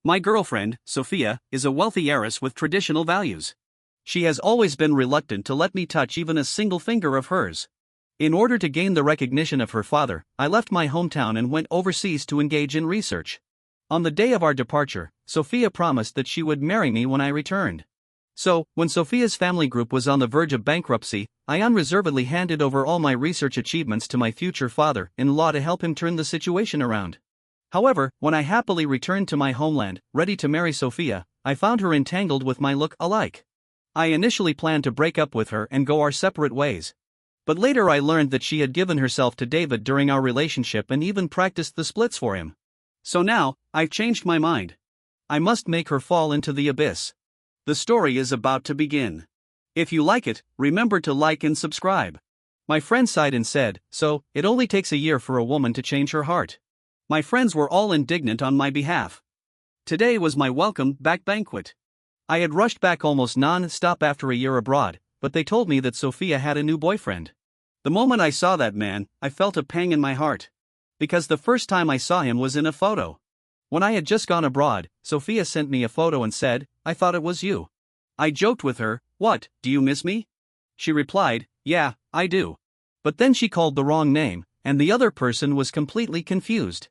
My girlfriend, Sophia, is a wealthy heiress with traditional values. She has always been reluctant to let me touch even a single finger of hers. In order to gain the recognition of her father, I left my hometown and went overseas to engage in research. On the day of our departure, Sophia promised that she would marry me when I returned. So, when Sophia's family group was on the verge of bankruptcy, I unreservedly handed over all my research achievements to my future father-in-law to help him turn the situation around. However, when I happily returned to my homeland, ready to marry Sophia, I found her entangled with my look-alike. I initially planned to break up with her and go our separate ways. But later I learned that she had given herself to David during our relationship and even practiced the splits for him. So now, I've changed my mind. I must make her fall into the abyss. The story is about to begin. If you like it, remember to like and subscribe. My friend sighed and said, "So, it only takes a year for a woman to change her heart." My friends were all indignant on my behalf. Today was my welcome back banquet. I had rushed back almost non-stop after a year abroad, but they told me that Sophia had a new boyfriend. The moment I saw that man, I felt a pang in my heart. Because the first time I saw him was in a photo. When I had just gone abroad, Sophia sent me a photo and said, "I thought it was you." I joked with her, "What, do you miss me?" She replied, "Yeah, I do." But then she called the wrong name, and the other person was completely confused.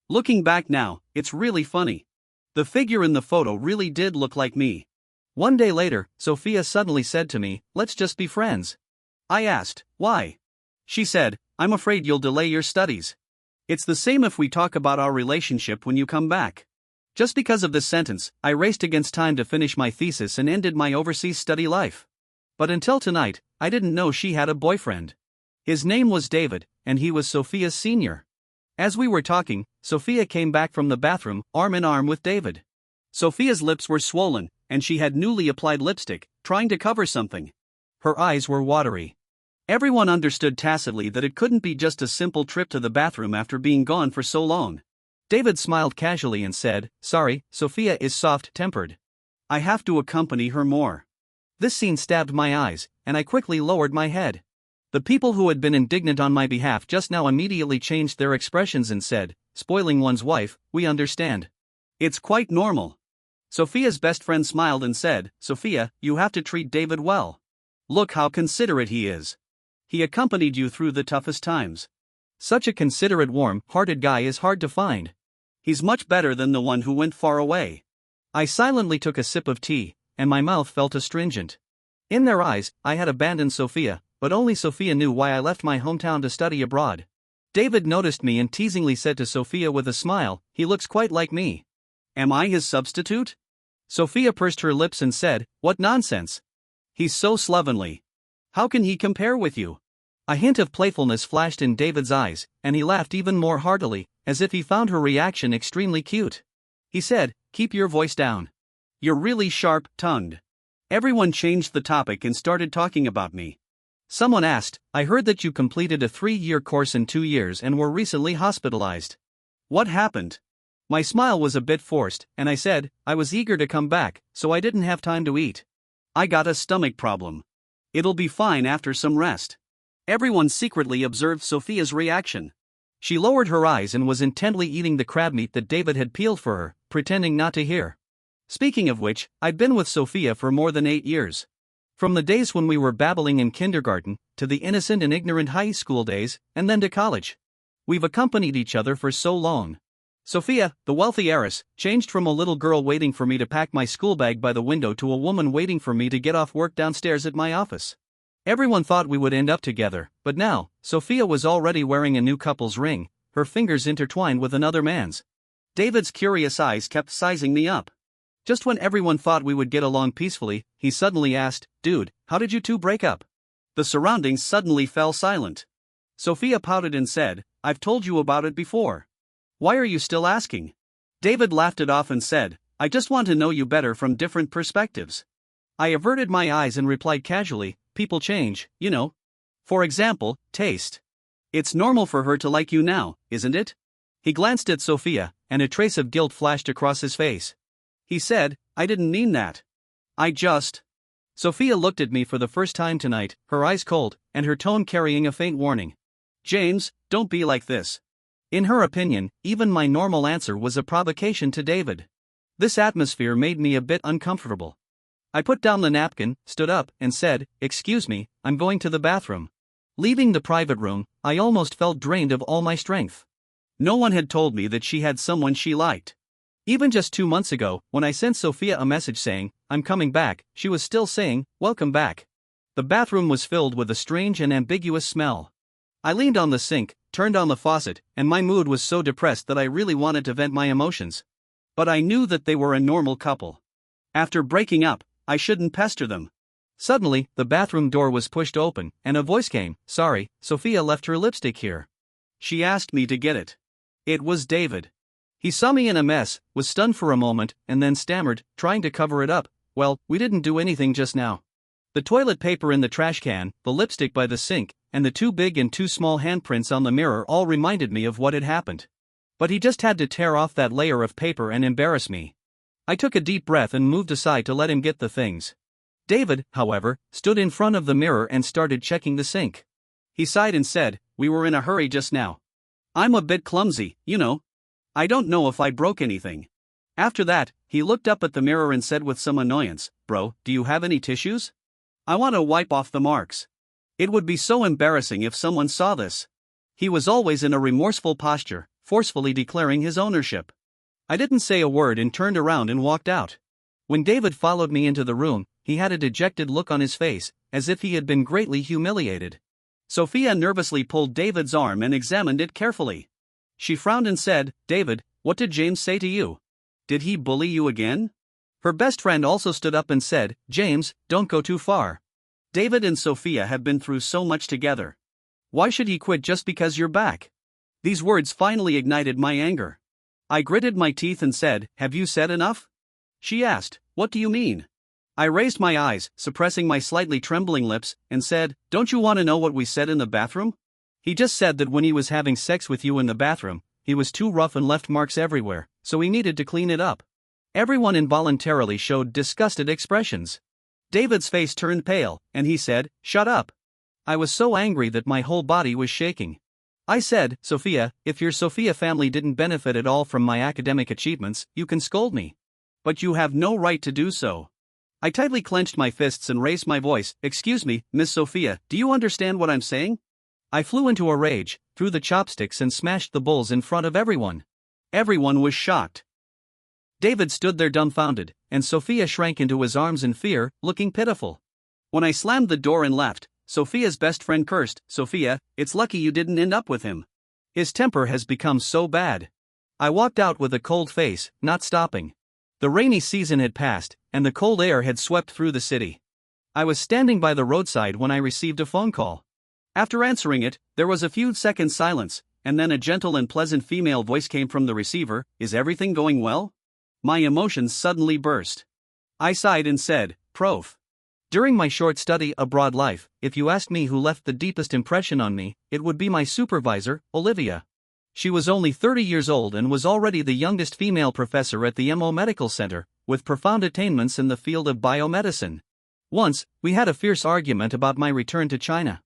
Looking back now, it's really funny. The figure in the photo really did look like me. One day later, Sophia suddenly said to me, "Let's just be friends." I asked, "Why?" She said, "I'm afraid you'll delay your studies. It's the same if we talk about our relationship when you come back." Just because of this sentence, I raced against time to finish my thesis and ended my overseas study life. But until tonight, I didn't know she had a boyfriend. His name was David, and he was Sophia's senior. As we were talking, Sophia came back from the bathroom, arm in arm with David. Sophia's lips were swollen, and she had newly applied lipstick, trying to cover something. Her eyes were watery. Everyone understood tacitly that it couldn't be just a simple trip to the bathroom after being gone for so long. David smiled casually and said, "Sorry, Sophia is soft-tempered. I have to accompany her more." This scene stabbed my eyes, and I quickly lowered my head. The people who had been indignant on my behalf just now immediately changed their expressions and said, "Spoiling one's wife, we understand. It's quite normal." Sophia's best friend smiled and said, "Sophia, you have to treat David well. Look how considerate he is. He accompanied you through the toughest times. Such a considerate, warm-hearted guy is hard to find. He's much better than the one who went far away." I silently took a sip of tea, and my mouth felt astringent. In their eyes, I had abandoned Sophia, but only Sophia knew why I left my hometown to study abroad. David noticed me and teasingly said to Sophia with a smile, "He looks quite like me. Am I his substitute?" Sophia pursed her lips and said, "What nonsense. He's so slovenly. How can he compare with you?" A hint of playfulness flashed in David's eyes, and he laughed even more heartily, as if he found her reaction extremely cute. He said, "Keep your voice down. You're really sharp-tongued." Everyone changed the topic and started talking about me. Someone asked, "I heard that you completed a 3-year course in 2 years and were recently hospitalized. What happened?" My smile was a bit forced, and I said, "I was eager to come back, so I didn't have time to eat. I got a stomach problem. It'll be fine after some rest." Everyone secretly observed Sophia's reaction. She lowered her eyes and was intently eating the crab meat that David had peeled for her, pretending not to hear. Speaking of which, I'd been with Sophia for more than 8 years. From the days when we were babbling in kindergarten, to the innocent and ignorant high school days, and then to college. We've accompanied each other for so long. Sophia, the wealthy heiress, changed from a little girl waiting for me to pack my school bag by the window to a woman waiting for me to get off work downstairs at my office. Everyone thought we would end up together, but now, Sophia was already wearing a new couple's ring, her fingers intertwined with another man's. David's curious eyes kept sizing me up. Just when everyone thought we would get along peacefully, he suddenly asked, "Dude, how did you two break up?" The surroundings suddenly fell silent. Sophia pouted and said, "I've told you about it before. Why are you still asking?" David laughed it off and said, "I just want to know you better from different perspectives." I averted my eyes and replied casually, "People change, you know. For example, taste. It's normal for her to like you now, isn't it?" He glanced at Sophia, and a trace of guilt flashed across his face. He said, "I didn't mean that. I just..." Sophia looked at me for the first time tonight, her eyes cold, and her tone carrying a faint warning. "James, don't be like this." In her opinion, even my normal answer was a provocation to David. This atmosphere made me a bit uncomfortable. I put down the napkin, stood up, and said, "Excuse me, I'm going to the bathroom." Leaving the private room, I almost felt drained of all my strength. No one had told me that she had someone she liked. Even just 2 months ago, when I sent Sophia a message saying, "I'm coming back," she was still saying, "Welcome back." The bathroom was filled with a strange and ambiguous smell. I leaned on the sink, turned on the faucet, and my mood was so depressed that I really wanted to vent my emotions. But I knew that they were a normal couple. After breaking up, I shouldn't pester them. Suddenly, the bathroom door was pushed open, and a voice came, "Sorry, Sophia left her lipstick here." She asked me to get it. It was David. He saw me in a mess, was stunned for a moment, and then stammered, trying to cover it up, "Well, we didn't do anything just now." The toilet paper in the trash can, the lipstick by the sink, and the 2 big and 2 small handprints on the mirror all reminded me of what had happened. But he just had to tear off that layer of paper and embarrass me. I took a deep breath and moved aside to let him get the things. David, however, stood in front of the mirror and started checking the sink. He sighed and said, "We were in a hurry just now. I'm a bit clumsy, you know. I don't know if I broke anything." After that, he looked up at the mirror and said with some annoyance, "Bro, do you have any tissues? I want to wipe off the marks. It would be so embarrassing if someone saw this." He was always in a remorseful posture, forcefully declaring his ownership. I didn't say a word and turned around and walked out. When David followed me into the room, he had a dejected look on his face, as if he had been greatly humiliated. Sophia nervously pulled David's arm and examined it carefully. She frowned and said, "David, what did James say to you? Did he bully you again?" Her best friend also stood up and said, "James, don't go too far. David and Sophia have been through so much together. Why should he quit just because you're back?" These words finally ignited my anger. I gritted my teeth and said, "Have you said enough?" She asked, "What do you mean?" I raised my eyes, suppressing my slightly trembling lips, and said, "Don't you want to know what we said in the bathroom? He just said that when he was having sex with you in the bathroom, he was too rough and left marks everywhere, so he needed to clean it up." Everyone involuntarily showed disgusted expressions. David's face turned pale, and he said, "Shut up." I was so angry that my whole body was shaking. I said, "Sophia, if your Sophia family didn't benefit at all from my academic achievements, you can scold me. But you have no right to do so." I tightly clenched my fists and raised my voice, "Excuse me, Miss Sophia, do you understand what I'm saying?" I flew into a rage, threw the chopsticks and smashed the bowls in front of everyone. Everyone was shocked. David stood there dumbfounded, and Sophia shrank into his arms in fear, looking pitiful. When I slammed the door and left, Sophia's best friend cursed, "Sophia, it's lucky you didn't end up with him. His temper has become so bad." I walked out with a cold face, not stopping. The rainy season had passed, and the cold air had swept through the city. I was standing by the roadside when I received a phone call. After answering it, there was a few seconds silence, and then a gentle and pleasant female voice came from the receiver, "Is everything going well?" My emotions suddenly burst. I sighed and said, "Prof. During my short study abroad life, if you asked me who left the deepest impression on me, it would be my supervisor, Olivia. She was only 30 years old and was already the youngest female professor at the MO Medical Center, with profound attainments in the field of biomedicine. Once, we had a fierce argument about my return to China.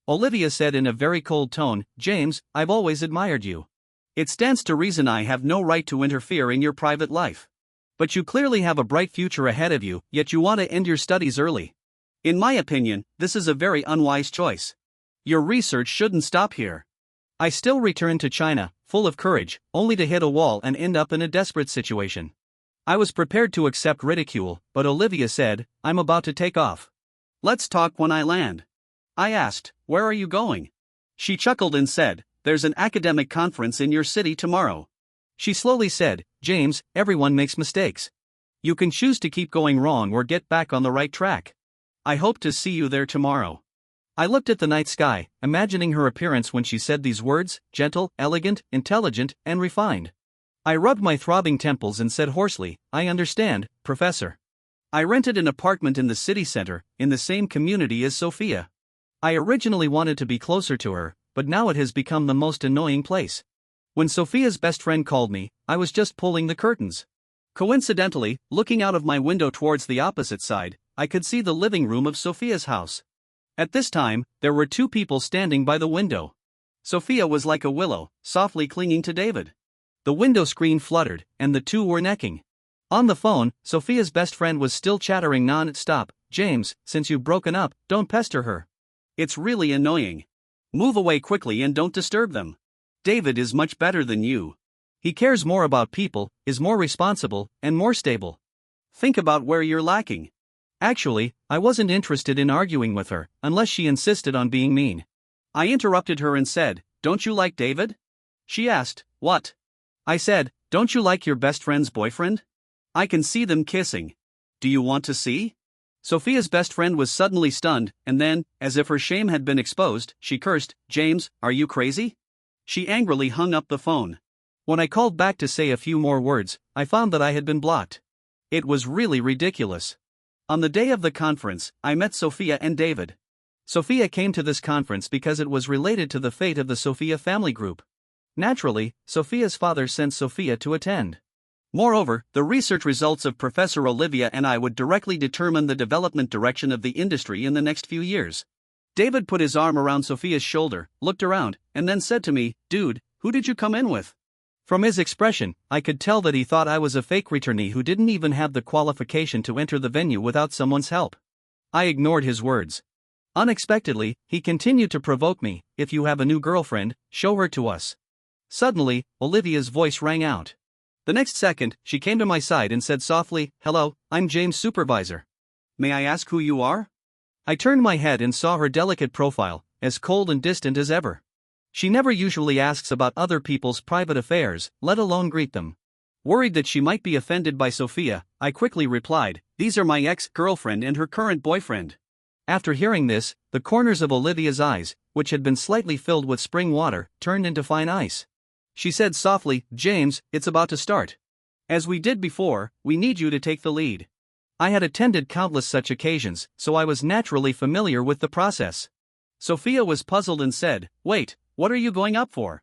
Olivia said in a very cold tone, "James, I've always admired you. It stands to reason I have no right to interfere in your private life. But you clearly have a bright future ahead of you, yet you want to end your studies early. In my opinion, this is a very unwise choice. Your research shouldn't stop here." I still returned to China, full of courage, only to hit a wall and end up in a desperate situation. I was prepared to accept ridicule, but Olivia said, "I'm about to take off. Let's talk when I land." I asked, "Where are you going?" She chuckled and said, "There's an academic conference in your city tomorrow." She slowly said, "James, everyone makes mistakes. You can choose to keep going wrong or get back on the right track. I hope to see you there tomorrow." I looked at the night sky, imagining her appearance when she said these words, gentle, elegant, intelligent, and refined. I rubbed my throbbing temples and said hoarsely, "I understand, Professor. I rented an apartment in the city center, in the same community as Sophia. I originally wanted to be closer to her, but now it has become the most annoying place. When Sophia's best friend called me, I was just pulling the curtains. Coincidentally, looking out of my window towards the opposite side, I could see the living room of Sophia's house. At this time, there were 2 people standing by the window. Sophia was like a willow, softly clinging to David. The window screen fluttered, and the 2 were necking. On the phone, Sophia's best friend was still chattering non-stop. James, since you've broken up, don't pester her. It's really annoying. Move away quickly and don't disturb them. David is much better than you. He cares more about people, is more responsible, and more stable. Think about where you're lacking. Actually, I wasn't interested in arguing with her, unless she insisted on being mean. I interrupted her and said, "Don't you like David?" She asked, "What?" I said, "Don't you like your best friend's boyfriend? I can see them kissing. Do you want to see?" Sophia's best friend was suddenly stunned, and then, as if her shame had been exposed, she cursed, "James, are you crazy?" She angrily hung up the phone. When I called back to say a few more words, I found that I had been blocked. It was really ridiculous. On the day of the conference, I met Sophia and David. Sophia came to this conference because it was related to the fate of the Sophia family group. Naturally, Sophia's father sent Sophia to attend. Moreover, the research results of Professor Olivia and I would directly determine the development direction of the industry in the next few years. David put his arm around Sophia's shoulder, looked around, and then said to me, "Dude, who did you come in with?" From his expression, I could tell that he thought I was a fake returnee who didn't even have the qualification to enter the venue without someone's help. I ignored his words. Unexpectedly, he continued to provoke me, "If you have a new girlfriend, show her to us." Suddenly, Olivia's voice rang out. The next second, she came to my side and said softly, "Hello, I'm James' supervisor. May I ask who you are?" I turned my head and saw her delicate profile, as cold and distant as ever. She never usually asks about other people's private affairs, let alone greet them. Worried that she might be offended by Sophia, I quickly replied, "These are my ex-girlfriend and her current boyfriend." After hearing this, the corners of Olivia's eyes, which had been slightly filled with spring water, turned into fine ice. She said softly, "James, it's about to start. As we did before, we need you to take the lead." I had attended countless such occasions, so I was naturally familiar with the process. Sophia was puzzled and said, "Wait, what are you going up for?"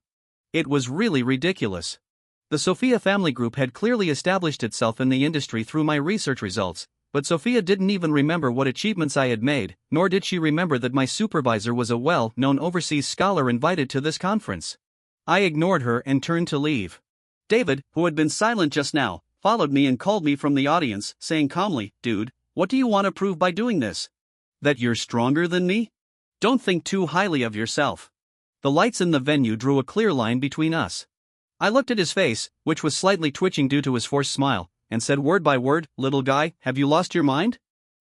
It was really ridiculous. The Sophia family group had clearly established itself in the industry through my research results, but Sophia didn't even remember what achievements I had made, nor did she remember that my supervisor was a well-known overseas scholar invited to this conference. I ignored her and turned to leave. David, who had been silent just now, followed me and called me from the audience, saying calmly, "Dude, what do you want to prove by doing this? That you're stronger than me? Don't think too highly of yourself." The lights in the venue drew a clear line between us. I looked at his face, which was slightly twitching due to his forced smile, and said word by word, "Little guy, have you lost your mind?"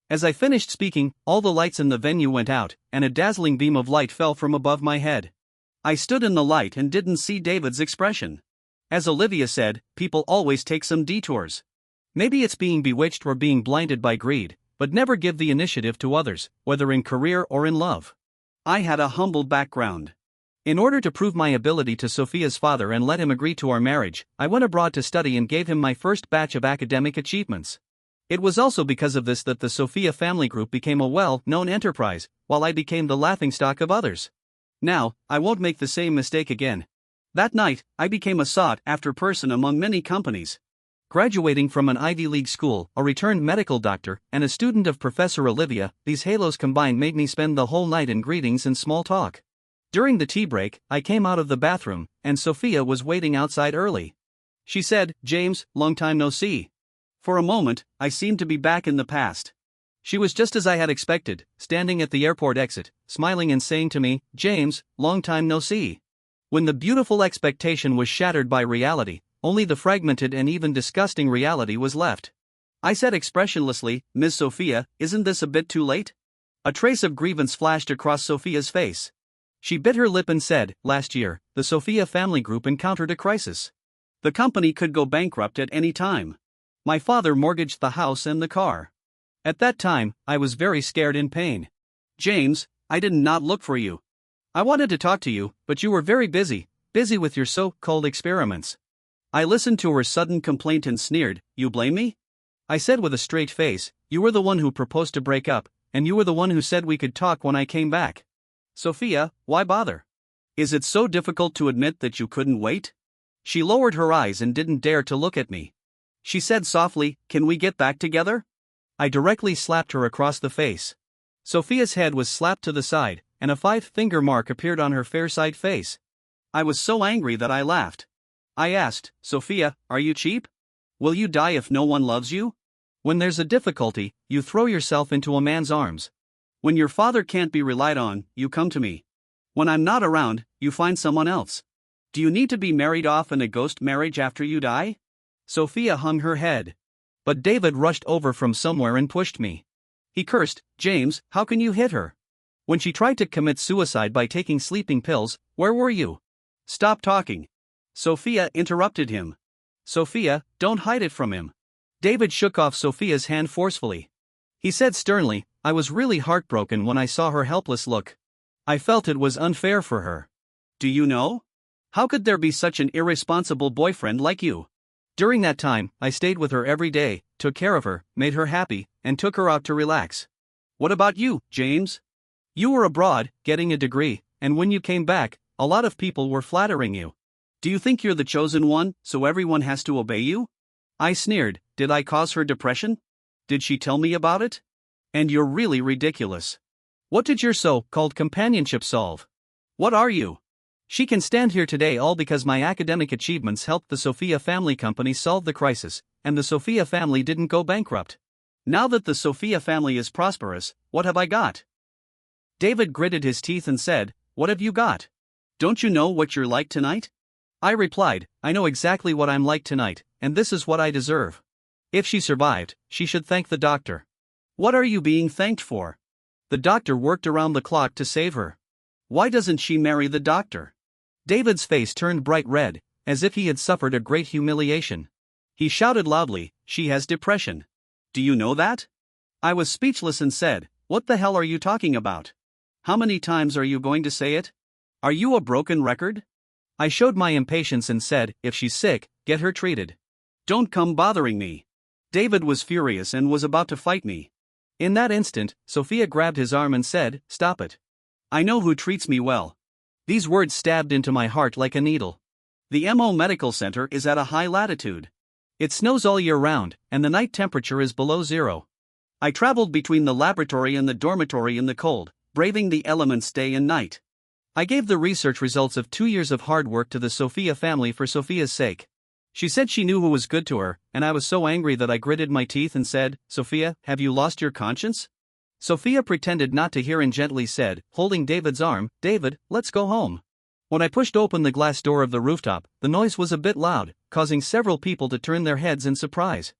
As I finished speaking, all the lights in the venue went out, and a dazzling beam of light fell from above my head. I stood in the light and didn't see David's expression. As Olivia said, people always take some detours. Maybe it's being bewitched or being blinded by greed, but never give the initiative to others, whether in career or in love. I had a humble background. In order to prove my ability to Sophia's father and let him agree to our marriage, I went abroad to study and gave him my first batch of academic achievements. It was also because of this that the Sophia family group became a well-known enterprise, while I became the laughingstock of others. Now, I won't make the same mistake again. That night, I became a sought-after person among many companies. Graduating from an Ivy League school, a returned medical doctor, and a student of Professor Olivia, these halos combined made me spend the whole night in greetings and small talk. During the tea break, I came out of the bathroom, and Sophia was waiting outside early. She said, "James, long time no see." For a moment, I seemed to be back in the past. She was just as I had expected, standing at the airport exit, smiling and saying to me, "James, long time no see." When the beautiful expectation was shattered by reality, only the fragmented and even disgusting reality was left. I said expressionlessly, "Miss Sophia, isn't this a bit too late?" A trace of grievance flashed across Sophia's face. She bit her lip and said, "Last year, the Sophia family group encountered a crisis. The company could go bankrupt at any time. My father mortgaged the house and the car. At that time, I was very scared and in pain. James, I did not look for you. I wanted to talk to you, but you were very busy with your so-called experiments." I listened to her sudden complaint and sneered, "You blame me?" I said with a straight face, "You were the one who proposed to break up, and you were the one who said we could talk when I came back. Sophia, why bother? Is it so difficult to admit that you couldn't wait?" She lowered her eyes and didn't dare to look at me. She said softly, "Can we get back together?" I directly slapped her across the face. Sophia's head was slapped to the side, and a 5-finger mark appeared on her fair side face. I was so angry that I laughed. I asked, "Sophia, are you cheap?" Will you die if no one loves you? When there's a difficulty, you throw yourself into a man's arms. When your father can't be relied on, you come to me. When I'm not around, you find someone else. Do you need to be married off in a ghost marriage after you die? Sophia hung her head. But David rushed over from somewhere and pushed me. He cursed, James, how can you hit her? When she tried to commit suicide by taking sleeping pills, where were you? Stop talking. Sophia interrupted him. Sophia, don't hide it from him. David shook off Sophia's hand forcefully. He said sternly, I was really heartbroken when I saw her helpless look. I felt it was unfair for her. Do you know? How could there be such an irresponsible boyfriend like you? During that time, I stayed with her every day, took care of her, made her happy, and took her out to relax. What about you, James? You were abroad, getting a degree, and when you came back, a lot of people were flattering you. Do you think you're the chosen one, so everyone has to obey you? I sneered, did I cause her depression? Did she tell me about it? And you're really ridiculous. What did your so-called companionship solve? What are you? She can stand here today all because my academic achievements helped the Sophia family company solve the crisis, and the Sophia family didn't go bankrupt. Now that the Sophia family is prosperous, what have I got? David gritted his teeth and said, what have you got? Don't you know what you're like tonight? I replied, I know exactly what I'm like tonight, and this is what I deserve. If she survived, she should thank the doctor. What are you being thanked for? The doctor worked around the clock to save her. Why doesn't she marry the doctor? David's face turned bright red, as if he had suffered a great humiliation. He shouted loudly, she has depression. Do you know that? I was speechless and said, what the hell are you talking about? How many times are you going to say it? Are you a broken record? I showed my impatience and said, if she's sick, get her treated. Don't come bothering me. David was furious and was about to fight me. In that instant, Sophia grabbed his arm and said, stop it. I know who treats me well. These words stabbed into my heart like a needle. The MO Medical Center is at a high latitude. It snows all year round, and the night temperature is below zero. I traveled between the laboratory and the dormitory in the cold, braving the elements day and night. I gave the research results of 2 years of hard work to the Sophia family for Sophia's sake. She said she knew who was good to her, and I was so angry that I gritted my teeth and said, Sophia, have you lost your conscience? Sophia pretended not to hear and gently said, holding David's arm, David, let's go home. When I pushed open the glass door of the rooftop, the noise was a bit loud, causing several people to turn their heads in surprise.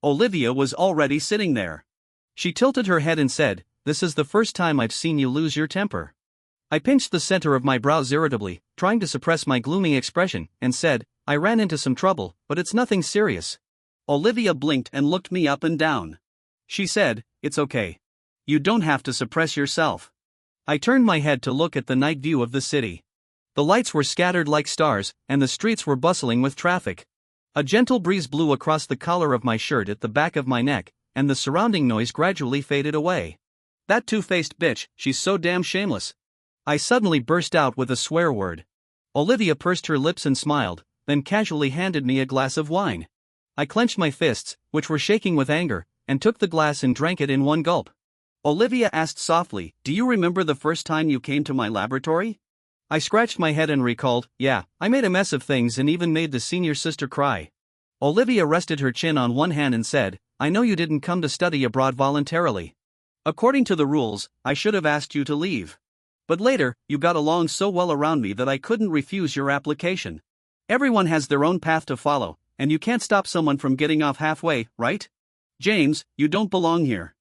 Olivia was already sitting there. She tilted her head and said, this is the first time I've seen you lose your temper. I pinched the center of my brows irritably, trying to suppress my gloomy expression, and said, I ran into some trouble, but it's nothing serious. Olivia blinked and looked me up and down. She said, it's okay. You don't have to suppress yourself. I turned my head to look at the night view of the city. The lights were scattered like stars, and the streets were bustling with traffic. A gentle breeze blew across the collar of my shirt at the back of my neck, and the surrounding noise gradually faded away. That two-faced bitch, she's so damn shameless. I suddenly burst out with a swear word. Olivia pursed her lips and smiled, then casually handed me a glass of wine. I clenched my fists, which were shaking with anger, and took the glass and drank it in one gulp. Olivia asked softly, do you remember the first time you came to my laboratory? I scratched my head and recalled, yeah, I made a mess of things and even made the senior sister cry. Olivia rested her chin on one hand and said, I know you didn't come to study abroad voluntarily. According to the rules, I should have asked you to leave. But later, you got along so well around me that I couldn't refuse your application. Everyone has their own path to follow, and you can't stop someone from getting off halfway, right? James, you don't belong here.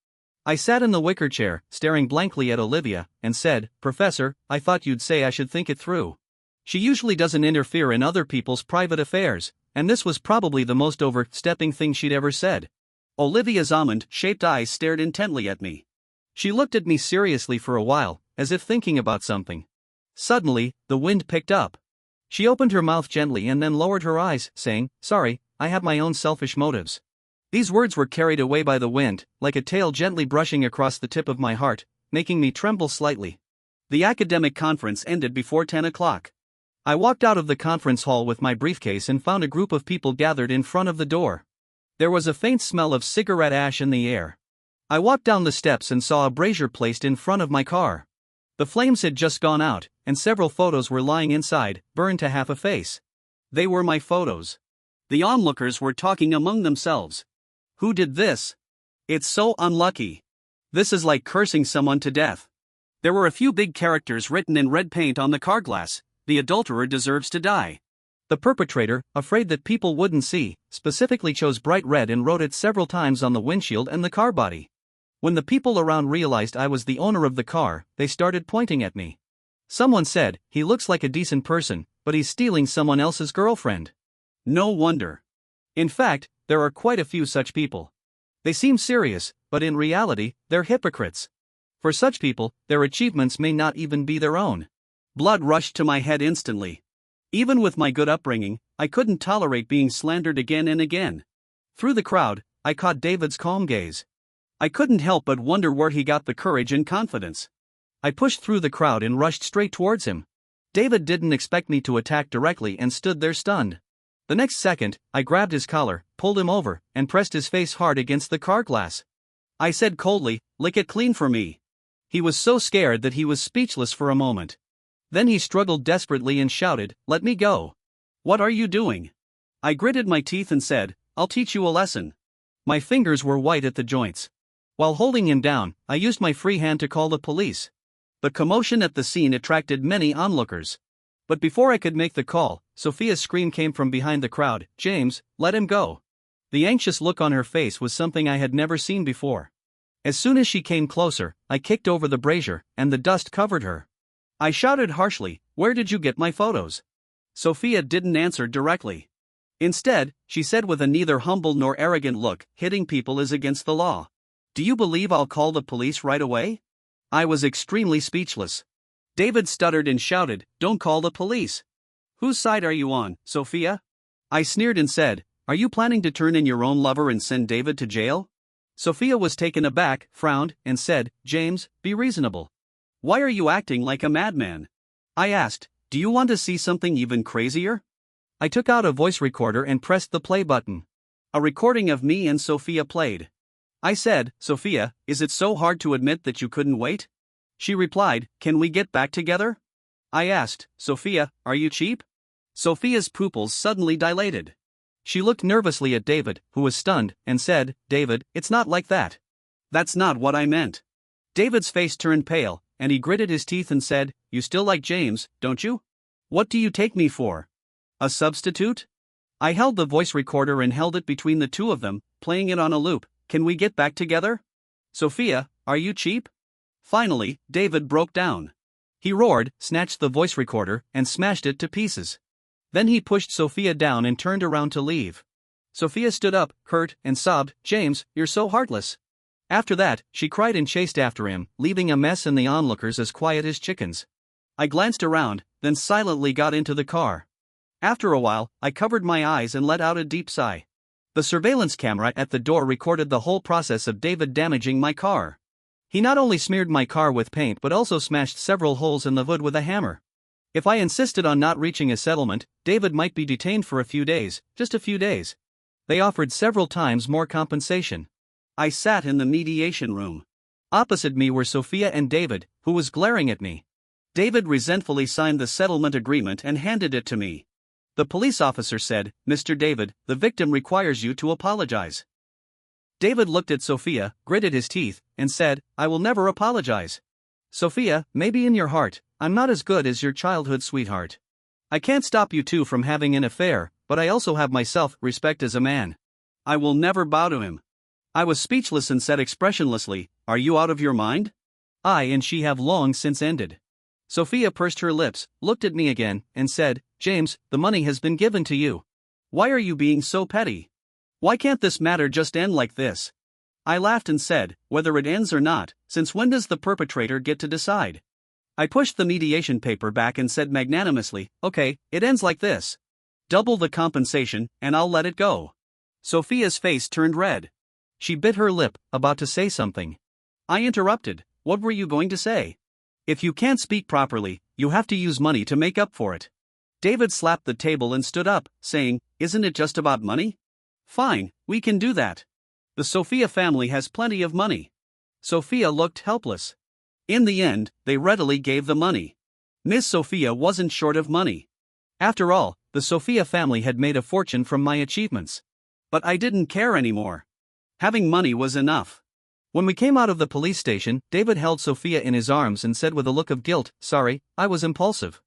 I sat in the wicker chair, staring blankly at Olivia, and said, Professor, I thought you'd say I should think it through. She usually doesn't interfere in other people's private affairs, and this was probably the most overstepping thing she'd ever said. Olivia's almond-shaped eyes stared intently at me. She looked at me seriously for a while, as if thinking about something. Suddenly, the wind picked up. She opened her mouth gently and then lowered her eyes, saying, Sorry, I have my own selfish motives. These words were carried away by the wind, like a tail gently brushing across the tip of my heart, making me tremble slightly. The academic conference ended before 10 o'clock. I walked out of the conference hall with my briefcase and found a group of people gathered in front of the door. There was a faint smell of cigarette ash in the air. I walked down the steps and saw a brazier placed in front of my car. The flames had just gone out, and several photos were lying inside, burned to half a face. They were my photos. The onlookers were talking among themselves. Who did this? It's so unlucky. This is like cursing someone to death. There were a few big characters written in red paint on the car glass. The adulterer deserves to die. The perpetrator, afraid that people wouldn't see, specifically chose bright red and wrote it several times on the windshield and the car body. When the people around realized I was the owner of the car, they started pointing at me. Someone said, "He looks like a decent person, but he's stealing someone else's girlfriend." No wonder. In fact, there are quite a few such people. They seem serious, but in reality, they're hypocrites. For such people, their achievements may not even be their own. Blood rushed to my head instantly. Even with my good upbringing, I couldn't tolerate being slandered again and again. Through the crowd, I caught David's calm gaze. I couldn't help but wonder where he got the courage and confidence. I pushed through the crowd and rushed straight towards him. David didn't expect me to attack directly and stood there stunned. The next second, I grabbed his collar, pulled him over, and pressed his face hard against the car glass. I said coldly, "Lick it clean for me." He was so scared that he was speechless for a moment. Then he struggled desperately and shouted, "Let me go." "What are you doing?" I gritted my teeth and said, "I'll teach you a lesson." My fingers were white at the joints. While holding him down, I used my free hand to call the police. The commotion at the scene attracted many onlookers. But before I could make the call, Sophia's scream came from behind the crowd, "James, let him go." The anxious look on her face was something I had never seen before. As soon as she came closer, I kicked over the brazier, and the dust covered her. I shouted harshly, "Where did you get my photos?" Sophia didn't answer directly. Instead, she said with a neither humble nor arrogant look, "Hitting people is against the law. Do you believe I'll call the police right away?" I was extremely speechless. David stuttered and shouted, "Don't call the police." "Whose side are you on, Sophia?" I sneered and said, "Are you planning to turn in your own lover and send David to jail?" Sophia was taken aback, frowned, and said, "James, be reasonable. Why are you acting like a madman?" I asked, "Do you want to see something even crazier?" I took out a voice recorder and pressed the play button. A recording of me and Sophia played. I said, "Sophia, is it so hard to admit that you couldn't wait?" She replied, "Can we get back together?" I asked, "Sophia, are you cheap?" Sophia's pupils suddenly dilated. She looked nervously at David, who was stunned, and said, "David, it's not like that." "That's not what I meant." David's face turned pale, and he gritted his teeth and said, "You still like James, don't you? What do you take me for? A substitute?" I held the voice recorder and held it between the two of them, playing it on a loop. "Can we get back together? Sophia, are you cheap?" Finally, David broke down. He roared, snatched the voice recorder, and smashed it to pieces. Then he pushed Sophia down and turned around to leave. Sophia stood up, hurt, and sobbed, "James, you're so heartless." After that, she cried and chased after him, leaving a mess and the onlookers as quiet as chickens. I glanced around, then silently got into the car. After a while, I covered my eyes and let out a deep sigh. The surveillance camera at the door recorded the whole process of David damaging my car. He not only smeared my car with paint but also smashed several holes in the hood with a hammer. If I insisted on not reaching a settlement, David might be detained for a few days, just a few days. They offered several times more compensation. I sat in the mediation room. Opposite me were Sophia and David, who was glaring at me. David resentfully signed the settlement agreement and handed it to me. The police officer said, "Mr. David, the victim requires you to apologize." David looked at Sophia, gritted his teeth, and said, "I will never apologize. Sophia, maybe in your heart, I'm not as good as your childhood sweetheart. I can't stop you two from having an affair, but I also have my self-respect as a man. I will never bow to him." I was speechless and said expressionlessly, "Are you out of your mind?" I and she have long since ended. Sophia pursed her lips, looked at me again, and said, "James, the money has been given to you. Why are you being so petty? Why can't this matter just end like this?" I laughed and said, "Whether it ends or not, since when does the perpetrator get to decide?" I pushed the mediation paper back and said magnanimously, "Okay, it ends like this. Double the compensation, and I'll let it go." Sophia's face turned red. She bit her lip, about to say something. I interrupted, "What were you going to say? If you can't speak properly, you have to use money to make up for it." David slapped the table and stood up, saying, "Isn't it just about money? Fine, we can do that. The Sophia family has plenty of money." Sophia looked helpless. In the end, they readily gave the money. Miss Sophia wasn't short of money. After all, the Sophia family had made a fortune from my achievements. But I didn't care anymore. Having money was enough. When we came out of the police station, David held Sophia in his arms and said with a look of guilt, "Sorry, I was impulsive."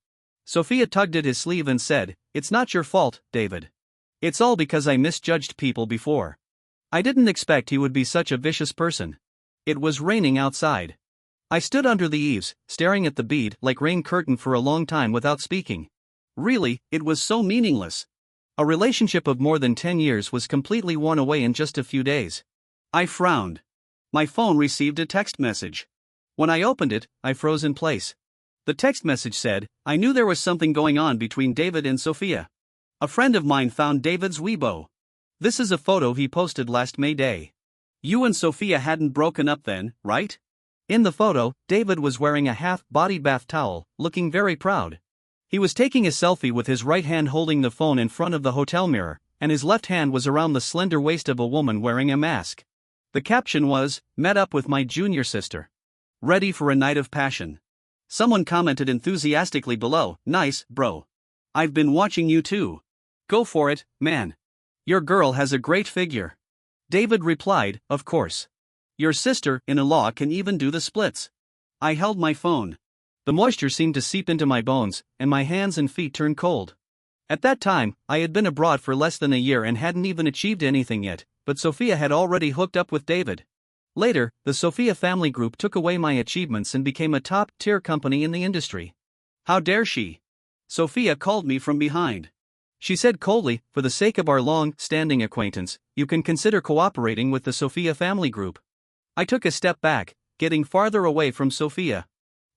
Sophia tugged at his sleeve and said, "It's not your fault, David. It's all because I misjudged people before. I didn't expect he would be such a vicious person." It was raining outside. I stood under the eaves, staring at the bead-like rain curtain for a long time without speaking. Really, it was so meaningless. A relationship of more than 10 years was completely worn away in just a few days. I frowned. My phone received a text message. When I opened it, I froze in place. The text message said, "I knew there was something going on between David and Sophia. A friend of mine found David's Weibo. This is a photo he posted last May Day. You and Sophia hadn't broken up then, right?" In the photo, David was wearing a half-body bath towel, looking very proud. He was taking a selfie with his right hand holding the phone in front of the hotel mirror, and his left hand was around the slender waist of a woman wearing a mask. The caption was, "Met up with my junior sister. Ready for a night of passion." Someone commented enthusiastically below, "Nice, bro. I've been watching you too. Go for it, man. Your girl has a great figure." David replied, "Of course. Your sister-in-law can even do the splits." I held my phone. The moisture seemed to seep into my bones, and my hands and feet turned cold. At that time, I had been abroad for less than a year and hadn't even achieved anything yet, but Sophia had already hooked up with David. Later, the Sophia family group took away my achievements and became a top-tier company in the industry. How dare she? Sophia called me from behind. She said coldly, "For the sake of our long-standing acquaintance, you can consider cooperating with the Sophia family group." I took a step back, getting farther away from Sophia.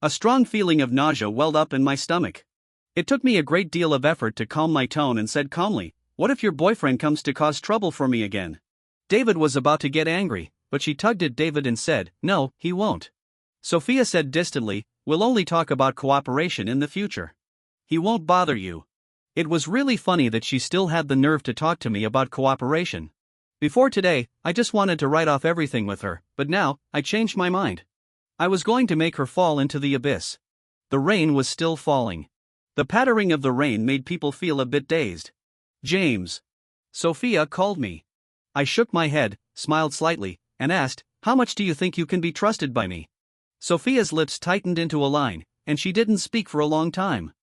A strong feeling of nausea welled up in my stomach. It took me a great deal of effort to calm my tone and said calmly, "What if your boyfriend comes to cause trouble for me again?" David was about to get angry, but she tugged at David and said, "No, he won't." Sophia said distantly, "We'll only talk about cooperation in the future. He won't bother you." It was really funny that she still had the nerve to talk to me about cooperation. Before today, I just wanted to write off everything with her, but now, I changed my mind. I was going to make her fall into the abyss. The rain was still falling. The pattering of the rain made people feel a bit dazed. "James." Sophia called me. I shook my head, smiled slightly, and asked, "How much do you think you can be trusted by me?" Sophia's lips tightened into a line, and she didn't speak for a long time.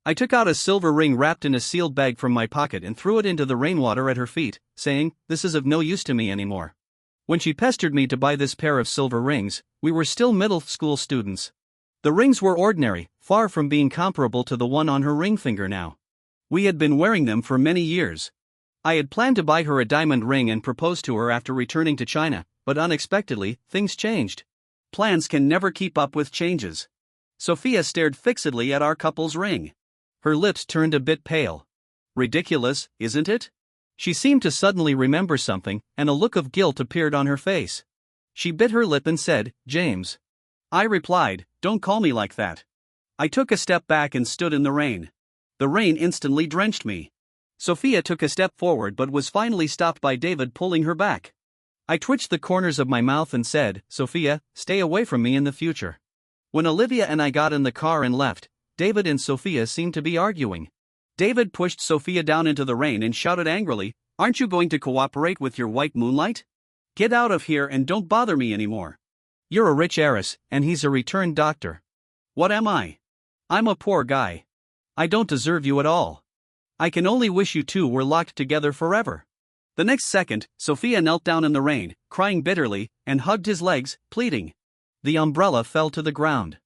I took out a silver ring wrapped in a sealed bag from my pocket and threw it into the rainwater at her feet, saying, "This is of no use to me anymore." When she pestered me to buy this pair of silver rings, we were still middle school students. The rings were ordinary, far from being comparable to the one on her ring finger now. We had been wearing them for many years. I had planned to buy her a diamond ring and propose to her after returning to China, but unexpectedly, things changed. Plans can never keep up with changes. Sophia stared fixedly at our couple's ring. Her lips turned a bit pale. Ridiculous, isn't it? She seemed to suddenly remember something, and a look of guilt appeared on her face. She bit her lip and said, "James." I replied, "Don't call me like that." I took a step back and stood in the rain. The rain instantly drenched me. Sophia took a step forward but was finally stopped by David pulling her back. I twitched the corners of my mouth and said, "Sophia, stay away from me in the future." When Olivia and I got in the car and left, David and Sophia seemed to be arguing. David pushed Sophia down into the rain and shouted angrily, "Aren't you going to cooperate with your white moonlight? Get out of here and don't bother me anymore. You're a rich heiress, and he's a returned doctor. What am I? I'm a poor guy. I don't deserve you at all. I can only wish you two were locked together forever." The next second, Sophia knelt down in the rain, crying bitterly, and hugged his legs, pleading. The umbrella fell to the ground.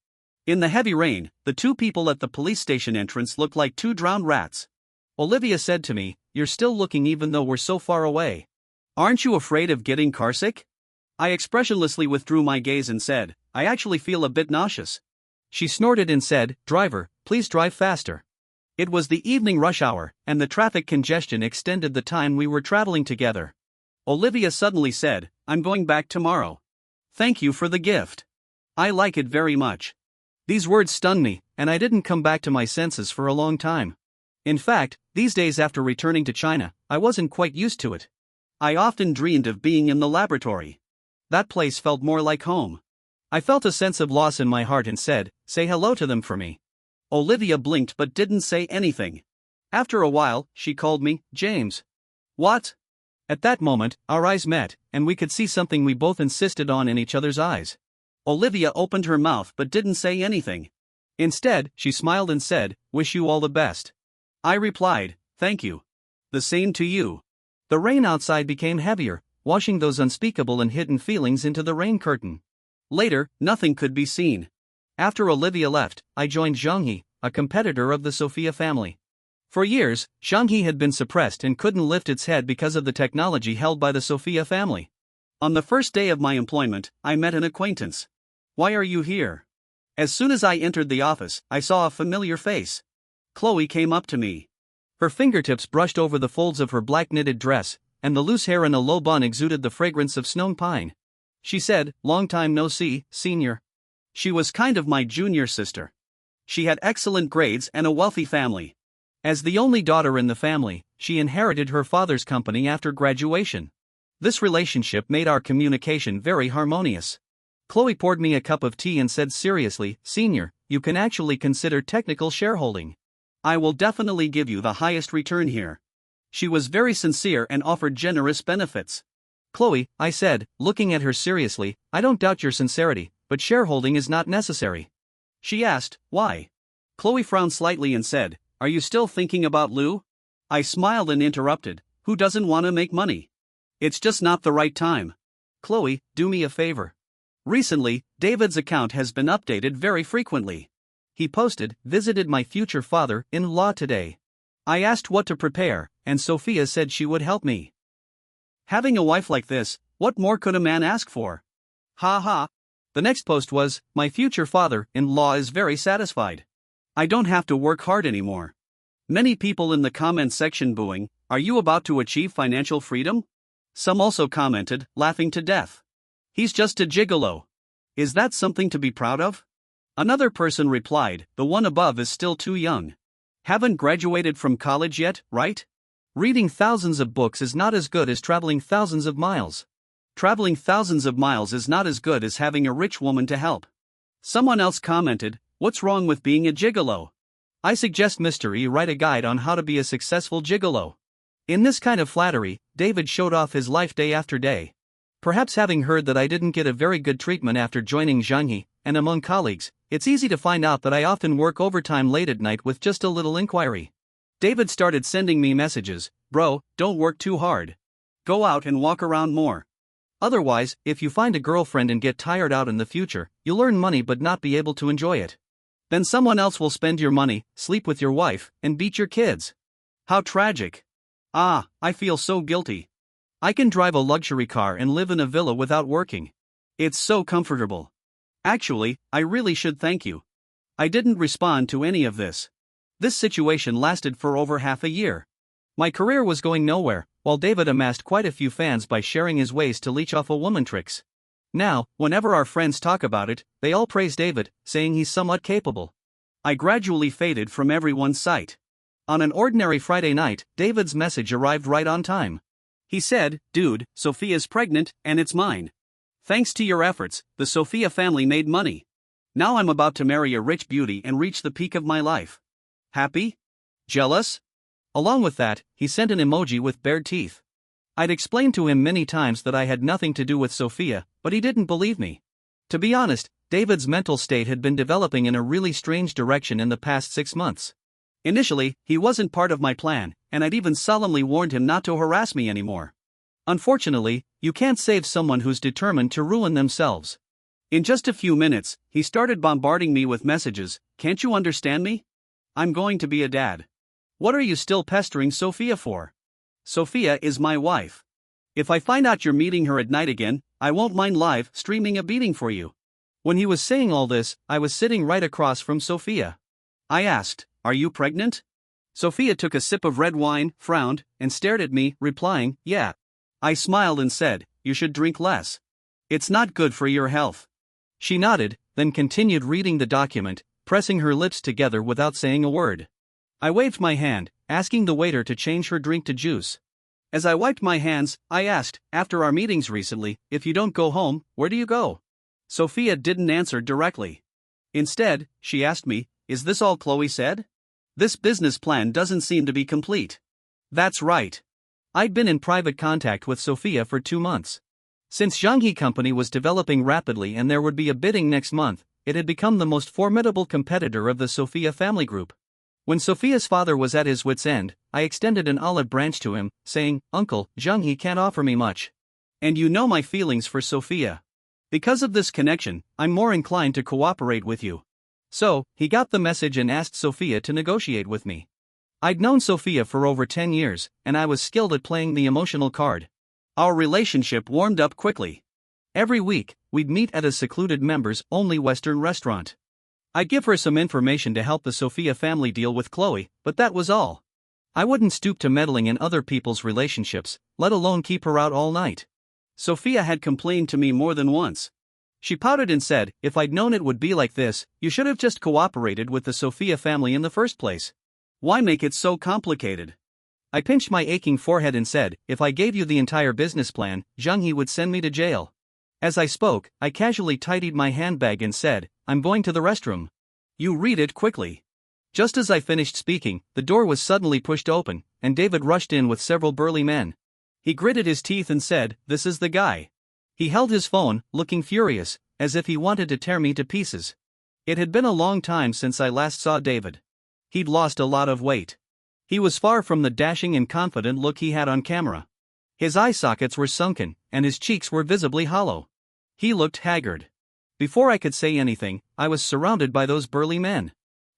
In the heavy rain, the two people at the police station entrance looked like two drowned rats. Olivia said to me, "You're still looking even though we're so far away. Aren't you afraid of getting carsick?" I expressionlessly withdrew my gaze and said, "I actually feel a bit nauseous." She snorted and said, "Driver, please drive faster." It was the evening rush hour, and the traffic congestion extended the time we were traveling together. Olivia suddenly said, "I'm going back tomorrow. Thank you for the gift. I like it very much." These words stunned me, and I didn't come back to my senses for a long time. In fact, these days after returning to China, I wasn't quite used to it. I often dreamed of being in the laboratory. That place felt more like home. I felt a sense of loss in my heart and said, "Say hello to them for me." Olivia blinked but didn't say anything. After a while, she called me, James. What? At that moment, our eyes met, and we could see something we both insisted on in each other's eyes. Olivia opened her mouth but didn't say anything. Instead, she smiled and said, "Wish you all the best." I replied, "Thank you. The same to you." The rain outside became heavier, washing those unspeakable and hidden feelings into the rain curtain. Later, nothing could be seen. After Olivia left, I joined Zhanghe, a competitor of the Sophia family. For years, Zhanghe had been suppressed and couldn't lift its head because of the technology held by the Sophia family. On the first day of my employment, I met an acquaintance. "Why are you here?" As soon as I entered the office, I saw a familiar face. Chloe came up to me. Her fingertips brushed over the folds of her black knitted dress, and the loose hair in a low bun exuded the fragrance of snow pine. She said, "Long time no see, senior." She was kind of my junior sister. She had excellent grades and a wealthy family. As the only daughter in the family, she inherited her father's company after graduation. This relationship made our communication very harmonious. Chloe poured me a cup of tea and said seriously, "Senior, you can actually consider technical shareholding. I will definitely give you the highest return here." She was very sincere and offered generous benefits. "Chloe," I said, looking at her seriously, "I don't doubt your sincerity, but shareholding is not necessary." She asked, "Why?" Chloe frowned slightly and said, "Are you still thinking about Lou?" I smiled and interrupted, "Who doesn't want to make money? It's just not the right time." "Chloe, do me a favor. Recently, David's account has been updated very frequently. He posted, 'Visited my future father-in-law today.' I asked what to prepare, and Sophia said she would help me. Having a wife like this, what more could a man ask for? Ha ha. The next post was, 'My future father-in-law is very satisfied. I don't have to work hard anymore.' Many people in the comment section booing, 'Are you about to achieve financial freedom?' Some also commented, laughing to death. 'He's just a gigolo. Is that something to be proud of?' Another person replied, 'The one above is still too young. Haven't graduated from college yet, right? Reading thousands of books is not as good as traveling thousands of miles. Traveling thousands of miles is not as good as having a rich woman to help.' Someone else commented, 'What's wrong with being a gigolo? I suggest Mr. E write a guide on how to be a successful gigolo.' In this kind of flattery, David showed off his life day after day. Perhaps having heard that I didn't get a very good treatment after joining Zhanghe, and among colleagues, it's easy to find out that I often work overtime late at night with just a little inquiry. David started sending me messages, 'Bro, don't work too hard. Go out and walk around more. Otherwise, if you find a girlfriend and get tired out in the future, you'll earn money but not be able to enjoy it. Then someone else will spend your money, sleep with your wife, and beat your kids. How tragic. Ah, I feel so guilty. I can drive a luxury car and live in a villa without working. It's so comfortable. Actually, I really should thank you.' I didn't respond to any of this. This situation lasted for over half a year. My career was going nowhere, while David amassed quite a few fans by sharing his ways to leech off a woman tricks. Now, whenever our friends talk about it, they all praise David, saying he's somewhat capable. I gradually faded from everyone's sight. On an ordinary Friday night, David's message arrived right on time. He said, 'Dude, Sophia's pregnant, and it's mine. Thanks to your efforts, the Sophia family made money. Now I'm about to marry a rich beauty and reach the peak of my life. Happy? Jealous?' Along with that, he sent an emoji with bared teeth. I'd explained to him many times that I had nothing to do with Sophia, but he didn't believe me. To be honest, David's mental state had been developing in a really strange direction in the past 6 months. Initially, he wasn't part of my plan, and I'd even solemnly warned him not to harass me anymore. Unfortunately, you can't save someone who's determined to ruin themselves. In just a few minutes, he started bombarding me with messages, 'Can't you understand me? I'm going to be a dad. What are you still pestering Sophia for? Sophia is my wife. If I find out you're meeting her at night again, I won't mind live streaming a beating for you.' When he was saying all this, I was sitting right across from Sophia. I asked, 'Are you pregnant?' Sophia took a sip of red wine, frowned, and stared at me, replying, 'Yeah.' I smiled and said, 'You should drink less. It's not good for your health.' She nodded, then continued reading the document, pressing her lips together without saying a word. I waved my hand, asking the waiter to change her drink to juice. As I wiped my hands, I asked, 'After our meetings recently, if you don't go home, where do you go?' Sophia didn't answer directly. Instead, she asked me, 'Is this all Chloe said?' This business plan doesn't seem to be complete. That's right. I'd been in private contact with Sophia for 2 months. Since Zhanghe Company was developing rapidly and there would be a bidding next month, it had become the most formidable competitor of the Sophia family group. When Sophia's father was at his wits' end, I extended an olive branch to him, saying, "Uncle, Zhanghe can't offer me much. And you know my feelings for Sophia. Because of this connection, I'm more inclined to cooperate with you." So, he got the message and asked Sophia to negotiate with me. I'd known Sophia for over 10 years, and I was skilled at playing the emotional card. Our relationship warmed up quickly. Every week, we'd meet at a secluded members-only Western restaurant. I'd give her some information to help the Sophia family deal with Chloe, but that was all. I wouldn't stoop to meddling in other people's relationships, let alone keep her out all night. Sophia had complained to me more than once. She pouted and said, "If I'd known it would be like this, you should have just cooperated with the Sophia family in the first place. Why make it so complicated?" I pinched my aching forehead and said, "If I gave you the entire business plan, Zhanghe would send me to jail." As I spoke, I casually tidied my handbag and said, "I'm going to the restroom. You read it quickly." Just as I finished speaking, the door was suddenly pushed open, and David rushed in with several burly men. He gritted his teeth and said, "This is the guy." He held his phone, looking furious, as if he wanted to tear me to pieces. It had been a long time since I last saw David. He'd lost a lot of weight. He was far from the dashing and confident look he had on camera. His eye sockets were sunken, and his cheeks were visibly hollow. He looked haggard. Before I could say anything, I was surrounded by those burly men.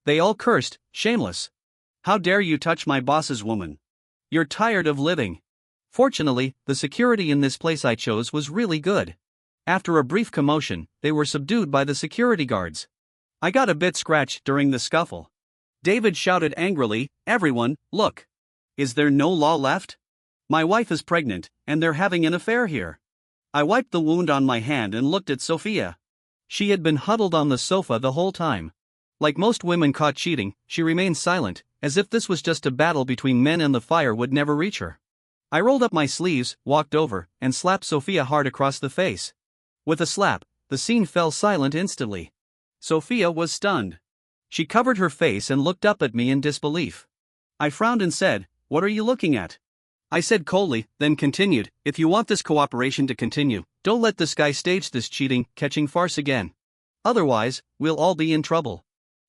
They all cursed, "Shameless. How dare you touch my boss's woman? You're tired of living." Fortunately, the security in this place I chose was really good. After a brief commotion, they were subdued by the security guards. I got a bit scratched during the scuffle. David shouted angrily, "Everyone, look! Is there no law left? My wife is pregnant, and they're having an affair here." I wiped the wound on my hand and looked at Sophia. She had been huddled on the sofa the whole time. Like most women caught cheating, she remained silent, as if this was just a battle between men and the fire would never reach her. I rolled up my sleeves, walked over, and slapped Sophia hard across the face. With a slap, the scene fell silent instantly. Sophia was stunned. She covered her face and looked up at me in disbelief. I frowned and said, "What are you looking at?" I said coldly, then continued, "If you want this cooperation to continue, don't let this guy stage this cheating, catching farce again. Otherwise, we'll all be in trouble."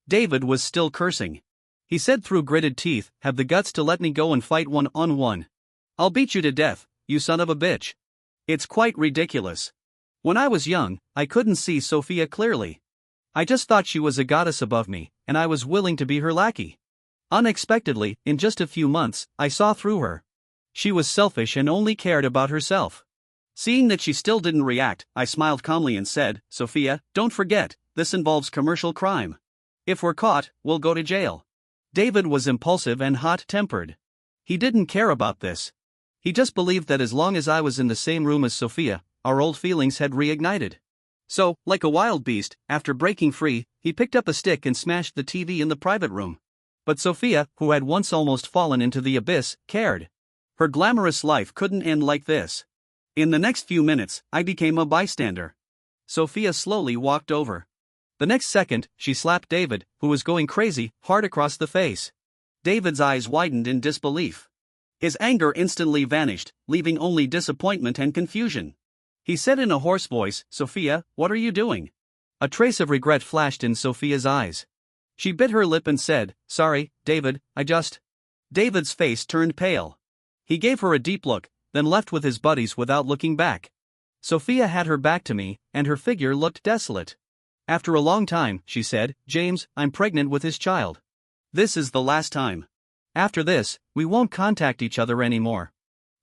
David was still cursing. He said through gritted teeth, "Have the guts to let me go and fight one-on-one. I'll beat you to death, you son of a bitch." It's quite ridiculous. When I was young, I couldn't see Sophia clearly. I just thought she was a goddess above me, and I was willing to be her lackey. Unexpectedly, in just a few months, I saw through her. She was selfish and only cared about herself. Seeing that she still didn't react, I smiled calmly and said, "Sophia, don't forget, this involves commercial crime. If we're caught, we'll go to jail." David was impulsive and hot-tempered. He didn't care about this. He just believed that as long as I was in the same room as Sophia, our old feelings had reignited. So, like a wild beast, after breaking free, he picked up a stick and smashed the TV in the private room. But Sophia, who had once almost fallen into the abyss, cared. Her glamorous life couldn't end like this. In the next few minutes, I became a bystander. Sophia slowly walked over. The next second, she slapped David, who was going crazy, hard across the face. David's eyes widened in disbelief. His anger instantly vanished, leaving only disappointment and confusion. He said in a hoarse voice, "Sophia, what are you doing?" A trace of regret flashed in Sophia's eyes. She bit her lip and said, "Sorry, David, I just..." David's face turned pale. He gave her a deep look, then left with his buddies without looking back. Sophia had her back to me, and her figure looked desolate. After a long time, she said, "James, I'm pregnant with his child. This is the last time. After this, we won't contact each other anymore."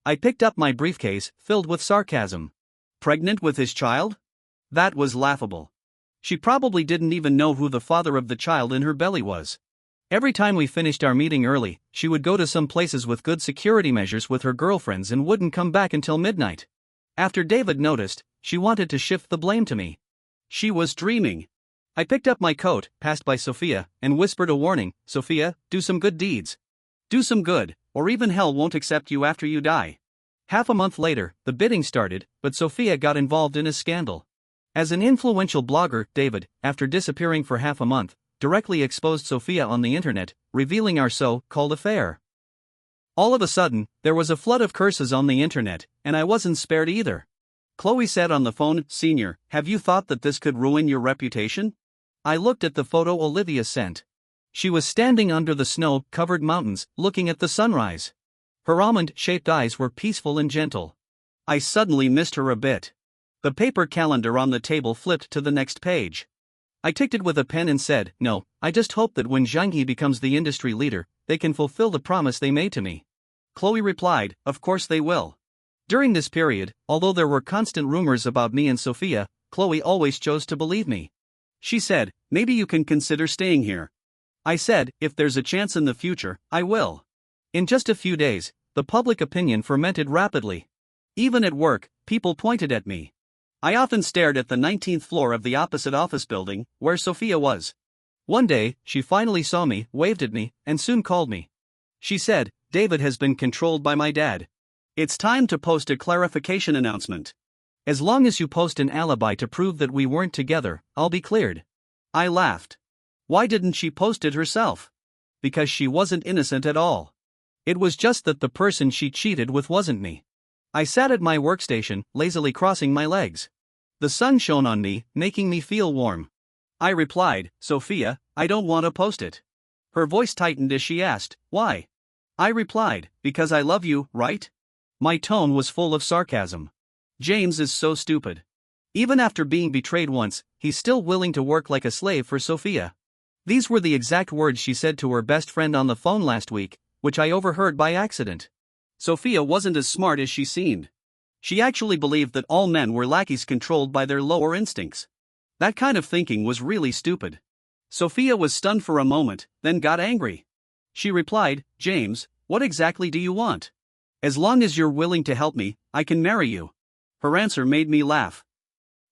I picked up my briefcase, filled with sarcasm. Pregnant with his child? That was laughable. She probably didn't even know who the father of the child in her belly was. Every time we finished our meeting early, she would go to some places with good security measures with her girlfriends and wouldn't come back until midnight. After David noticed, she wanted to shift the blame to me. She was dreaming. I picked up my coat, passed by Sophia, and whispered a warning, "Sophia, do some good deeds. Do some good, or even hell won't accept you after you die." Half a month later, the bidding started, but Sophia got involved in a scandal. As an influential blogger, David, after disappearing for half a month, directly exposed Sophia on the internet, revealing our so-called affair. All of a sudden, there was a flood of curses on the internet, and I wasn't spared either. Chloe said on the phone, "Senior, have you thought that this could ruin your reputation?" I looked at the photo Olivia sent. She was standing under the snow-covered mountains, looking at the sunrise. Her almond-shaped eyes were peaceful and gentle. I suddenly missed her a bit. The paper calendar on the table flipped to the next page. I ticked it with a pen and said, "No, I just hope that when Zhanghe becomes the industry leader, they can fulfill the promise they made to me." Chloe replied, "Of course they will." During this period, although there were constant rumors about me and Sophia, Chloe always chose to believe me. She said, "Maybe you can consider staying here." I said, "If there's a chance in the future, I will." In just a few days, the public opinion fermented rapidly. Even at work, people pointed at me. I often stared at the 19th floor of the opposite office building, where Sophia was. One day, she finally saw me, waved at me, and soon called me. She said, "David has been controlled by my dad. It's time to post a clarification announcement. As long as you post an alibi to prove that we weren't together, I'll be cleared." I laughed. Why didn't she post it herself? Because she wasn't innocent at all. It was just that the person she cheated with wasn't me. I sat at my workstation, lazily crossing my legs. The sun shone on me, making me feel warm. I replied, "Sophia, I don't want to post it." Her voice tightened as she asked, "Why?" I replied, "Because I love you, right?" My tone was full of sarcasm. James is so stupid. Even after being betrayed once, he's still willing to work like a slave for Sophia. These were the exact words she said to her best friend on the phone last week, which I overheard by accident. Sophia wasn't as smart as she seemed. She actually believed that all men were lackeys controlled by their lower instincts. That kind of thinking was really stupid. Sophia was stunned for a moment, then got angry. She replied, "James, what exactly do you want? As long as you're willing to help me, I can marry you." Her answer made me laugh.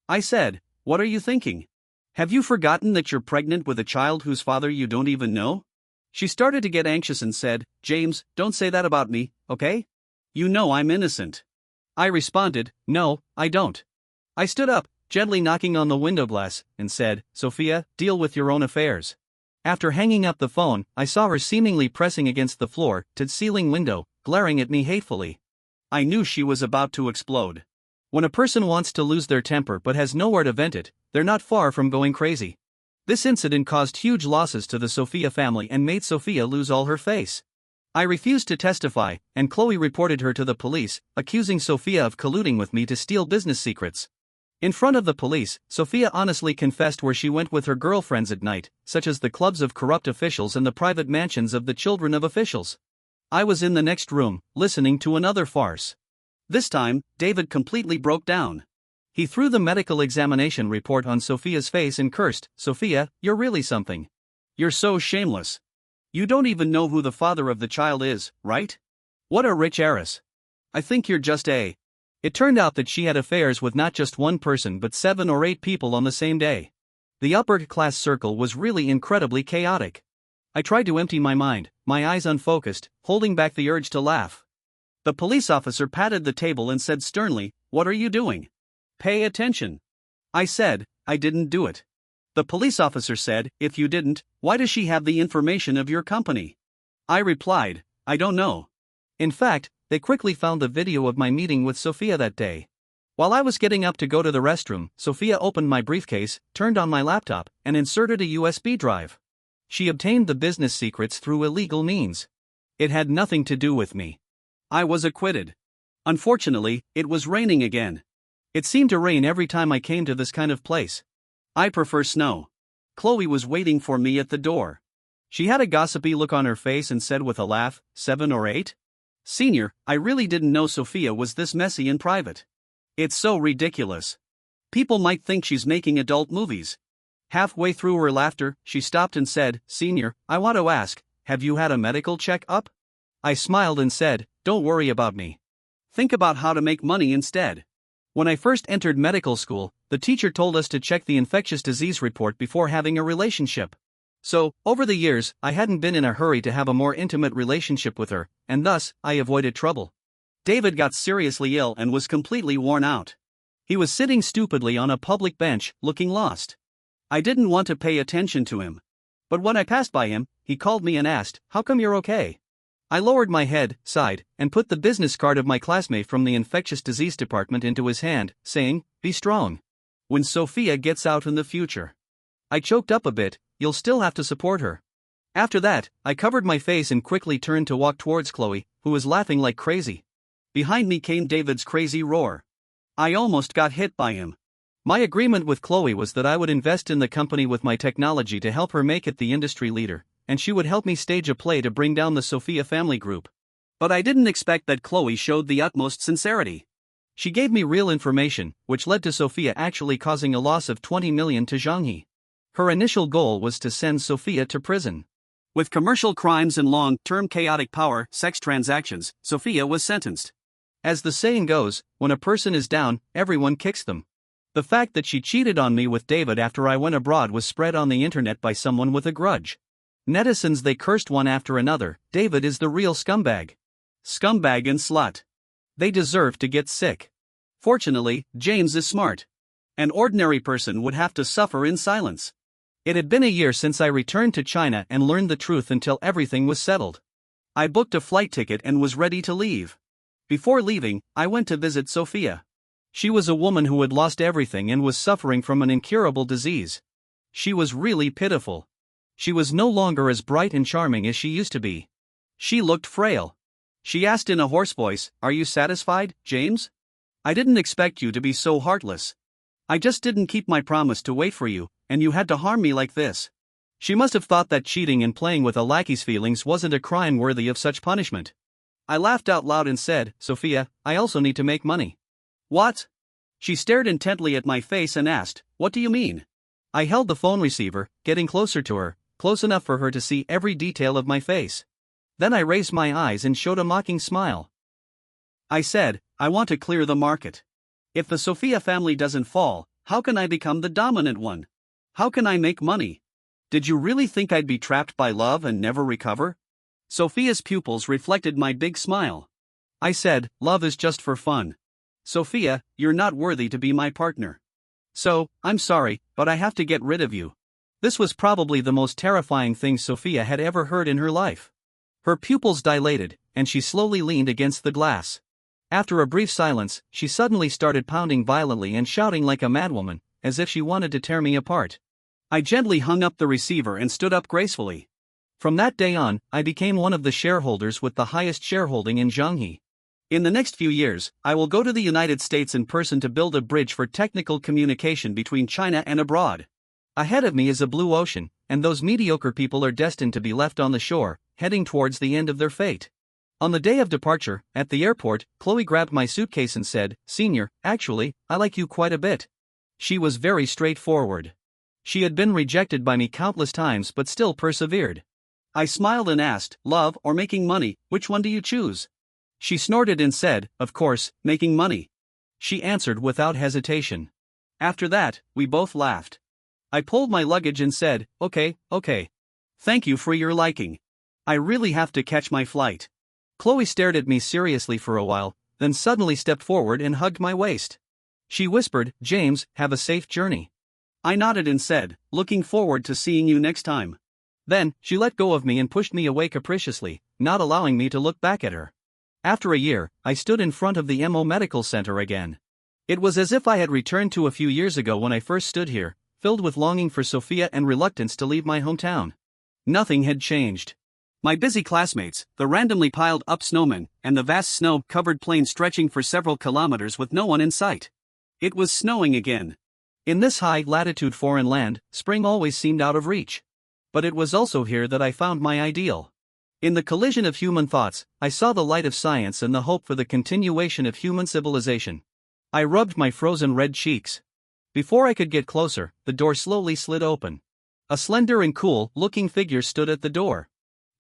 I said, "What are you thinking? Have you forgotten that you're pregnant with a child whose father you don't even know?" She started to get anxious and said, "James, don't say that about me, okay? You know I'm innocent." I responded, "No, I don't." I stood up, gently knocking on the window glass, and said, "Sophia, deal with your own affairs." After hanging up the phone, I saw her seemingly pressing against the floor-to-ceiling window, glaring at me hatefully. I knew she was about to explode. When a person wants to lose their temper but has nowhere to vent it, they're not far from going crazy. This incident caused huge losses to the Sophia family and made Sophia lose all her face. I refused to testify, and Chloe reported her to the police, accusing Sophia of colluding with me to steal business secrets. In front of the police, Sophia honestly confessed where she went with her girlfriends at night, such as the clubs of corrupt officials and the private mansions of the children of officials. I was in the next room, listening to another farce. This time, David completely broke down. He threw the medical examination report on Sophia's face and cursed, "Sophia, you're really something. You're so shameless. You don't even know who the father of the child is, right? What a rich heiress. I think you're just a..." It turned out that she had affairs with not just one person but 7 or 8 people on the same day. The upper-class circle was really incredibly chaotic. I tried to empty my mind, my eyes unfocused, holding back the urge to laugh. The police officer patted the table and said sternly, "What are you doing? Pay attention." I said, "I didn't do it." The police officer said, "If you didn't, why does she have the information of your company?" I replied, "I don't know." In fact, they quickly found the video of my meeting with Sophia that day. While I was getting up to go to the restroom, Sophia opened my briefcase, turned on my laptop, and inserted a USB drive. She obtained the business secrets through illegal means. It had nothing to do with me. I was acquitted. Unfortunately, it was raining again. It seemed to rain every time I came to this kind of place. I prefer snow. Chloe was waiting for me at the door. She had a gossipy look on her face and said with a laugh, 7 or 8? "Senior, I really didn't know Sophia was this messy in private. It's so ridiculous. People might think she's making adult movies." Halfway through her laughter, she stopped and said, "Senior, I want to ask, have you had a medical check-up?" I smiled and said, "Don't worry about me. Think about how to make money instead." When I first entered medical school, the teacher told us to check the infectious disease report before having a relationship. So, over the years, I hadn't been in a hurry to have a more intimate relationship with her, and thus, I avoided trouble. David got seriously ill and was completely worn out. He was sitting stupidly on a public bench, looking lost. I didn't want to pay attention to him. But when I passed by him, he called me and asked, "How come you're okay?" I lowered my head, sighed, and put the business card of my classmate from the infectious disease department into his hand, saying, "Be strong. When Sophia gets out in the future." I choked up a bit. "You'll still have to support her." After that, I covered my face and quickly turned to walk towards Chloe, who was laughing like crazy. Behind me came David's crazy roar. I almost got hit by him. My agreement with Chloe was that I would invest in the company with my technology to help her make it the industry leader, and she would help me stage a play to bring down the Sophia family group. But I didn't expect that Chloe showed the utmost sincerity. She gave me real information, which led to Sophia actually causing a loss of 20 million to Zhanghe. Her initial goal was to send Sophia to prison. With commercial crimes and long-term chaotic power sex transactions, Sophia was sentenced. As the saying goes, when a person is down, everyone kicks them. The fact that she cheated on me with David after I went abroad was spread on the internet by someone with a grudge. Netizens they cursed one after another. David is the real scumbag. Scumbag and slut. They deserve to get sick. Fortunately, James is smart. An ordinary person would have to suffer in silence. It had been a year since I returned to China and learned the truth until everything was settled. I booked a flight ticket and was ready to leave. Before leaving, I went to visit Sophia. She was a woman who had lost everything and was suffering from an incurable disease. She was really pitiful. She was no longer as bright and charming as she used to be. She looked frail. She asked in a hoarse voice, "Are you satisfied, James? I didn't expect you to be so heartless. I just didn't keep my promise to wait for you, and you had to harm me like this." She must have thought that cheating and playing with a lackey's feelings wasn't a crime worthy of such punishment. I laughed out loud and said, "Sophia, I also need to make money." "What?" She stared intently at my face and asked, "What do you mean?" I held the phone receiver, getting closer to her, close enough for her to see every detail of my face. Then I raised my eyes and showed a mocking smile. I said, "I want to clear the market. If the Sophia family doesn't fall, how can I become the dominant one? How can I make money? Did you really think I'd be trapped by love and never recover?" Sophia's pupils reflected my big smile. I said, "Love is just for fun. Sophia, you're not worthy to be my partner. So, I'm sorry, but I have to get rid of you." This was probably the most terrifying thing Sophia had ever heard in her life. Her pupils dilated, and she slowly leaned against the glass. After a brief silence, she suddenly started pounding violently and shouting like a madwoman, as if she wanted to tear me apart. I gently hung up the receiver and stood up gracefully. From that day on, I became one of the shareholders with the highest shareholding in Zhanghe. In the next few years, I will go to the United States in person to build a bridge for technical communication between China and abroad. Ahead of me is a blue ocean, and those mediocre people are destined to be left on the shore, heading towards the end of their fate. On the day of departure, at the airport, Chloe grabbed my suitcase and said, "Senior, actually, I like you quite a bit." She was very straightforward. She had been rejected by me countless times but still persevered. I smiled and asked, "Love or making money, which one do you choose?" She snorted and said, "Of course, making money." She answered without hesitation. After that, we both laughed. I pulled my luggage and said, okay. Thank you for your liking. I really have to catch my flight." Chloe stared at me seriously for a while, then suddenly stepped forward and hugged my waist. She whispered, "James, have a safe journey." I nodded and said, "Looking forward to seeing you next time." Then, she let go of me and pushed me away capriciously, not allowing me to look back at her. After a year, I stood in front of the MO Medical Center again. It was as if I had returned to a few years ago when I first stood here, filled with longing for Sophia and reluctance to leave my hometown. Nothing had changed. My busy classmates, the randomly piled up snowmen, and the vast snow-covered plain stretching for several kilometers with no one in sight. It was snowing again. In this high-latitude foreign land, spring always seemed out of reach. But it was also here that I found my ideal. In the collision of human thoughts, I saw the light of science and the hope for the continuation of human civilization. I rubbed my frozen red cheeks. Before I could get closer, the door slowly slid open. A slender and cool-looking figure stood at the door.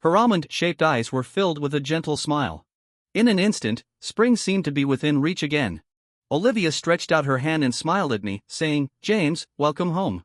Her almond-shaped eyes were filled with a gentle smile. In an instant, spring seemed to be within reach again. Olivia stretched out her hand and smiled at me, saying, "James, welcome home."